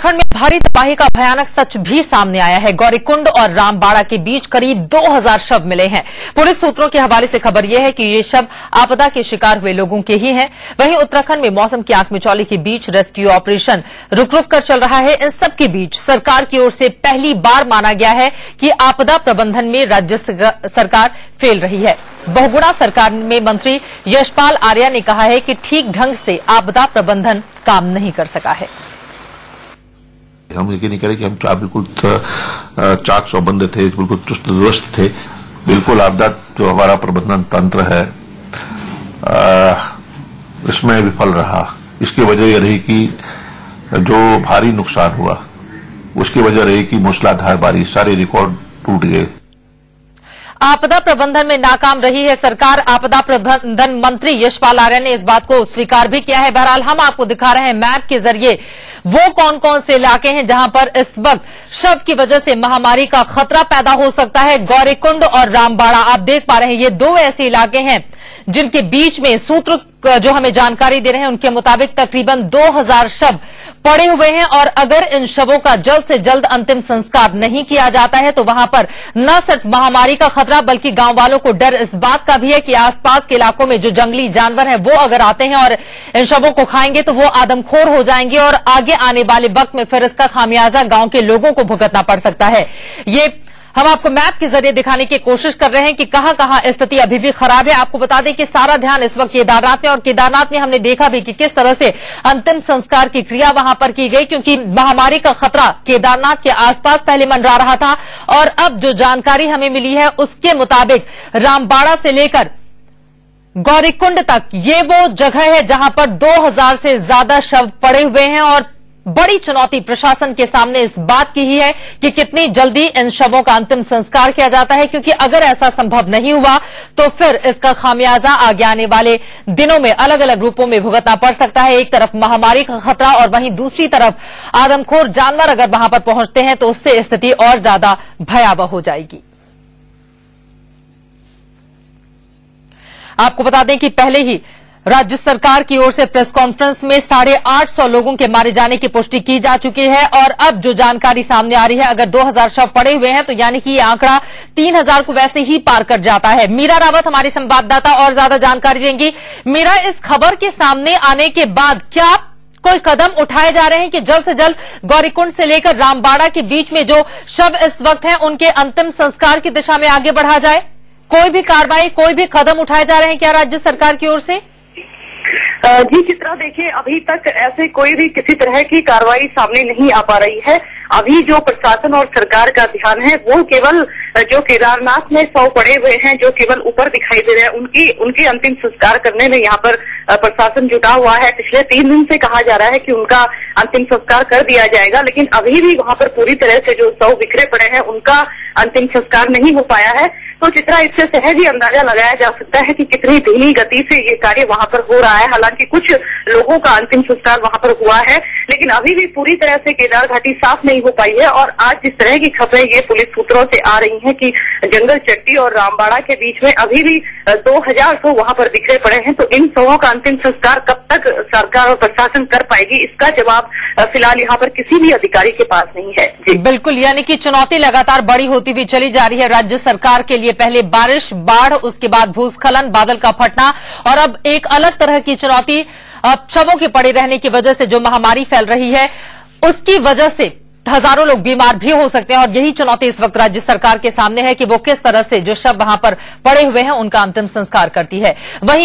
उत्तराखंड में भारी तबाही का भयानक सच भी सामने आया है। गौरीकुंड और रामबाड़ा के बीच करीब 2000 शव मिले हैं। पुलिस सूत्रों के हवाले से खबर यह है कि ये शव आपदा के शिकार हुए लोगों के ही हैं। वहीं उत्तराखंड में मौसम की आंख मिचौली के बीच रेस्क्यू ऑपरेशन रुक रुक कर चल रहा है। इन सब के बीच सरकार की ओर से पहली बार माना गया है कि आपदा प्रबंधन में राज्य सरकार फेल रही है। बहुगुणा सरकार में मंत्री यशपाल आर्या ने कहा है कि ठीक ढंग से आपदा प्रबंधन काम नहीं कर सका है। हम ये नहीं करें कि हम बिल्कुल चाक चौबंद थे, बिल्कुल चुस्त दुरुस्त थे। बिल्कुल आपदा जो हमारा प्रबंधन तंत्र है इसमें विफल रहा। इसकी वजह यह रही कि जो भारी नुकसान हुआ उसकी वजह रही कि मूसलाधार बारिश, सारे रिकॉर्ड टूट गए। आपदा प्रबंधन में नाकाम रही है सरकार। आपदा प्रबंधन मंत्री यशपाल आर्या ने इस बात को स्वीकार भी किया है। बहरहाल हम आपको दिखा रहे हैं मैप के जरिए वो कौन कौन से इलाके हैं जहां पर इस वक्त शव की वजह से महामारी का खतरा पैदा हो सकता है। गौरीकुंड और रामबाड़ा आप देख पा रहे हैं, ये दो ऐसे इलाके हैं जिनके बीच में सूत्र जो हमें जानकारी दे रहे हैं उनके मुताबिक तकरीबन 2000 शव पड़े हुए हैं और अगर इन शवों का जल्द से जल्द अंतिम संस्कार नहीं किया जाता है तो वहां पर न सिर्फ महामारी का खतरा बल्कि गांव वालों को डर इस बात का भी है कि आसपास के इलाकों में जो जंगली जानवर हैं वो अगर आते हैं और इन शवों को खाएंगे तो वो आदमखोर हो जाएंगे और आगे आने वाले वक्त में फिर इसका खामियाजा गांव के लोगों को भुगतना पड़ सकता है। ये हम आपको मैप के जरिए दिखाने की कोशिश कर रहे हैं कि कहां कहां स्थिति अभी भी खराब है। आपको बता दें कि सारा ध्यान इस वक्त केदारनाथ में, और केदारनाथ में हमने देखा भी कि किस तरह से अंतिम संस्कार की क्रिया वहां पर की गई, क्योंकि महामारी का खतरा केदारनाथ के आसपास पहले मंडरा रहा था और अब जो जानकारी हमें मिली है उसके मुताबिक रामबाड़ा से लेकर गौरीकुंड तक ये वो जगह है जहां पर 2000 से ज्यादा शव पड़े हुए हैं और बड़ी चुनौती प्रशासन के सामने इस बात की ही है कि कितनी जल्दी इन शवों का अंतिम संस्कार किया जाता है, क्योंकि अगर ऐसा संभव नहीं हुआ तो फिर इसका खामियाजा आगे आने वाले दिनों में अलग अलग रूपों में भुगतना पड़ सकता है। एक तरफ महामारी का खतरा और वहीं दूसरी तरफ आदमखोर जानवर अगर वहां पर पहुंचते हैं तो उससे स्थिति और ज्यादा भयावह हो जाएगी। आपको बता दें कि पहले ही राज्य सरकार की ओर से प्रेस कॉन्फ्रेंस में 850 लोगों के मारे जाने की पुष्टि की जा चुकी है और अब जो जानकारी सामने आ रही है अगर 2000 शव पड़े हुए हैं तो यानी कि ये आंकड़ा 3000 को वैसे ही पार कर जाता है। मीरा रावत हमारी संवाददाता और ज्यादा जानकारी देंगी। मीरा, इस खबर के सामने आने के बाद क्या कोई कदम उठाए जा रहे हैं कि जल्द से जल्द गौरीकुंड से लेकर रामबाड़ा के बीच में जो शव इस वक्त हैं उनके अंतिम संस्कार की दिशा में आगे बढ़ा जाए? कोई भी कार्रवाई, कोई भी कदम उठाए जा रहे हैं क्या राज्य सरकार की ओर से? जी चित्रा, देखिए अभी तक ऐसे कोई भी किसी तरह की कार्रवाई सामने नहीं आ पा रही है। अभी जो प्रशासन और सरकार का ध्यान है वो केवल जो केदारनाथ में शव पड़े हुए हैं जो केवल ऊपर दिखाई दे रहे हैं उनके अंतिम संस्कार करने में यहाँ पर प्रशासन जुटा हुआ है। पिछले 3 दिन से कहा जा रहा है कि उनका अंतिम संस्कार कर दिया जाएगा, लेकिन अभी भी वहाँ पर पूरी तरह से जो शव बिखरे पड़े हैं उनका अंतिम संस्कार नहीं हो पाया है। तो चित्रा, इससे सहज ही अंदाजा लगाया जा सकता है कि कितनी धीमी गति से ये कार्य वहां पर हो रहा है। हालांकि कुछ लोगों का अंतिम संस्कार वहां पर हुआ है, लेकिन अभी भी पूरी तरह से केदार घाटी साफ नहीं हो पाई है। और आज जिस तरह की खबरें ये पुलिस सूत्रों से आ रही हैं कि जंगल चट्टी और रामबाड़ा के बीच में अभी भी 2000 शव वहां पर बिखरे पड़े हैं, तो इन शवों का अंतिम संस्कार कब तक सरकार और प्रशासन कर पाएगी, इसका जवाब फिलहाल यहाँ पर किसी भी अधिकारी के पास नहीं है। बिल्कुल, यानी कि चुनौती लगातार बड़ी होती हुई चली जा रही है राज्य सरकार के लिए। पहले बारिश, बाढ़, उसके बाद भूस्खलन, बादल का फटना और अब एक अलग तरह की चुनौती शवों के पड़े रहने की वजह से जो महामारी फैल रही है उसकी वजह से हजारों लोग बीमार भी हो सकते हैं और यही चुनौती इस वक्त राज्य सरकार के सामने है कि वो किस तरह से जो शव वहां पर पड़े हुए हैं उनका अंतिम संस्कार करती है। वहीं